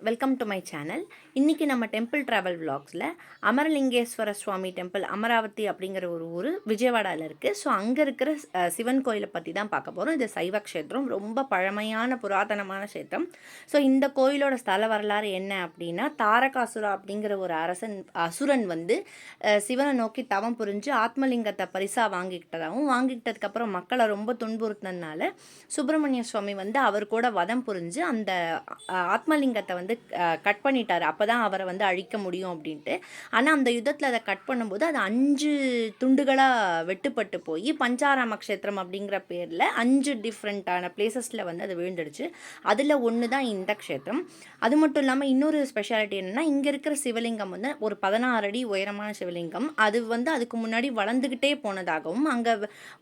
Welcome to my channel. இன்றைக்கி நம்ம temple travel விலாக்ஸில் அமரலிங்கேஸ்வர சுவாமி temple Amaravathi அப்படிங்கிற ஒரு ஊர் விஜயவாடாவில் இருக்குது. ஸோ அங்கே இருக்கிற சிவன் கோயிலை பற்றி தான் பார்க்க போகிறோம். இது சைவ க்ஷேத்திரம், ரொம்ப பழமையான புராதனமான க்ஷேத்திரம். ஸோ இந்த கோயிலோட ஸ்தல வரலாறு என்ன அப்படின்னா, தாரகாசுரா அப்படிங்கிற ஒரு அசுரன் வந்து சிவனை நோக்கி தவம் புரிஞ்சு ஆத்மலிங்கத்தை பரிசாக வாங்கிக்கிட்டதுக்கப்புறம் மக்களை ரொம்ப துன்புறுத்தினால சுப்பிரமணிய சுவாமி வந்து அவர் கூட வதம் புரிஞ்சு அந்த ஆத்மலிங்கத்தை வந்து கட் பண்ணிட்டார். அப்போ தான் அவரை வந்து அழிக்க முடியும் அப்படின்ட்டு. ஆனால் அந்த யுத்தத்தில் அதை கட் பண்ணும்போது அது 5 துண்டுகளாக வெட்டுப்பட்டு போய் பஞ்சாராம க்ஷேத்திரம் அப்படிங்கிற பேரில் 5 டிஃப்ரெண்ட்டான பிளேசஸில் வந்து அது விழுந்துடுச்சு. அதில் ஒன்று தான் இந்த க்ஷேத்திரம். அது மட்டும் இல்லாமல் இன்னொரு ஸ்பெஷாலிட்டி என்னென்னா, இங்கே இருக்கிற சிவலிங்கம் வந்து ஒரு 16 அடி உயரமான சிவலிங்கம். அது வந்து அதுக்கு முன்னாடி வளர்ந்துக்கிட்டே போனதாகவும், அங்கே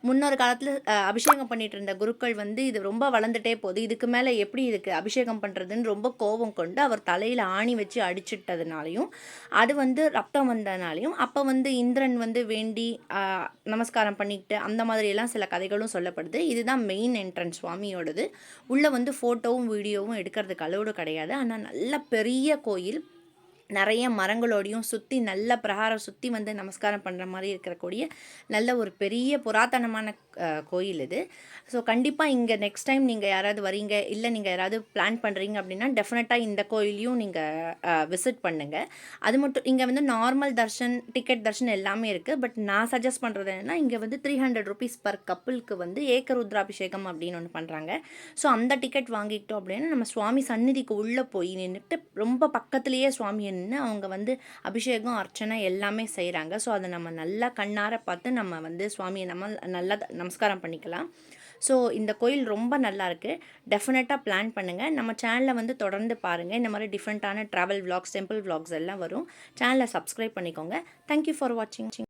முன்னொரு காலத்தில் அபிஷேகம் பண்ணிட்டு இருந்த குருக்கள் வந்து இது ரொம்ப வளர்ந்துட்டே போகுது, இதுக்கு மேலே எப்படி இதுக்கு அபிஷேகம் பண்ணுறதுன்னு ரொம்ப கோபம் கொண்டு அவர் தலையில் ஆணி வச்சு அடிச்சிட்டதுனாலையும், அது வந்து ரத்தம் வந்ததுனாலையும் அப்போ வந்து இந்திரன் வந்து வேண்டி நமஸ்காரம் பண்ணிக்கிட்டு அந்த மாதிரியெல்லாம் சில கதைகளும் சொல்லப்படுது. இதுதான் மெயின் என்ட்ரன்ஸ் சுவாமியோடது. உள்ளே வந்து ஃபோட்டோவும் வீடியோவும் எடுக்கிறதுக்கு அளவுடு கிடையாது. ஆனால் நல்ல பெரிய கோயில், நிறைய மரங்களோடையும் சுற்றி நல்ல பிரகாரம் சுற்றி வந்து நமஸ்காரம் பண்ணுற மாதிரி இருக்கக்கூடிய நல்ல ஒரு பெரிய புராதனமான கோயில் இது. ஸோ கண்டிப்பாக இங்கே நெக்ஸ்ட் டைம் நீங்கள் யாராவது வரீங்க, இல்லை நீங்கள் யாராவது பிளான் பண்ணுறீங்க அப்படின்னா டெஃபினட்டாக இந்த கோயிலையும் நீங்கள் விசிட் பண்ணுங்கள். அது மட்டும் இங்கே வந்து நார்மல் தர்ஷன், டிக்கெட் தர்ஷன் எல்லாமே இருக்குது. பட் நான் சஜஸ்ட் பண்ணுறது என்னென்னா, இங்கே வந்து 300 rupees பர் கப்புளுக்கு வந்து ஏக்கருத்ராபிஷேகம் அப்படின்னு ஒன்று பண்ணுறாங்க. ஸோ அந்த டிக்கெட் வாங்கிக்கிட்டோம் அப்படின்னா நம்ம சுவாமி சந்நிதிக்கு உள்ளே போய் நின்றுட்டு ரொம்ப பக்கத்துலேயே சுவாமி அவங்க வந்து அபிஷேகம், அர்ச்சனை எல்லாமே செய்கிறாங்க. ஸோ அதை நம்ம நல்லா கண்ணார பார்த்து நம்ம வந்து சுவாமியை நம்ம நல்லா நமஸ்காரம் பண்ணிக்கலாம். ஸோ இந்த கோயில் ரொம்ப நல்லாயிருக்கு. டெஃபினட்டாக பிளான் பண்ணுங்கள். நம்ம சேனலில் வந்து தொடர்ந்து பாருங்கள். இந்த மாதிரி டிஃப்ரெண்ட்டான ட்ராவல் விலாக்ஸ், டெம்பிள் விலாக்ஸ் எல்லாம் வரும். சேனலை சப்ஸ்கிரைப் பண்ணிக்கோங்க. தேங்க்யூ ஃபார் வாட்சிங்.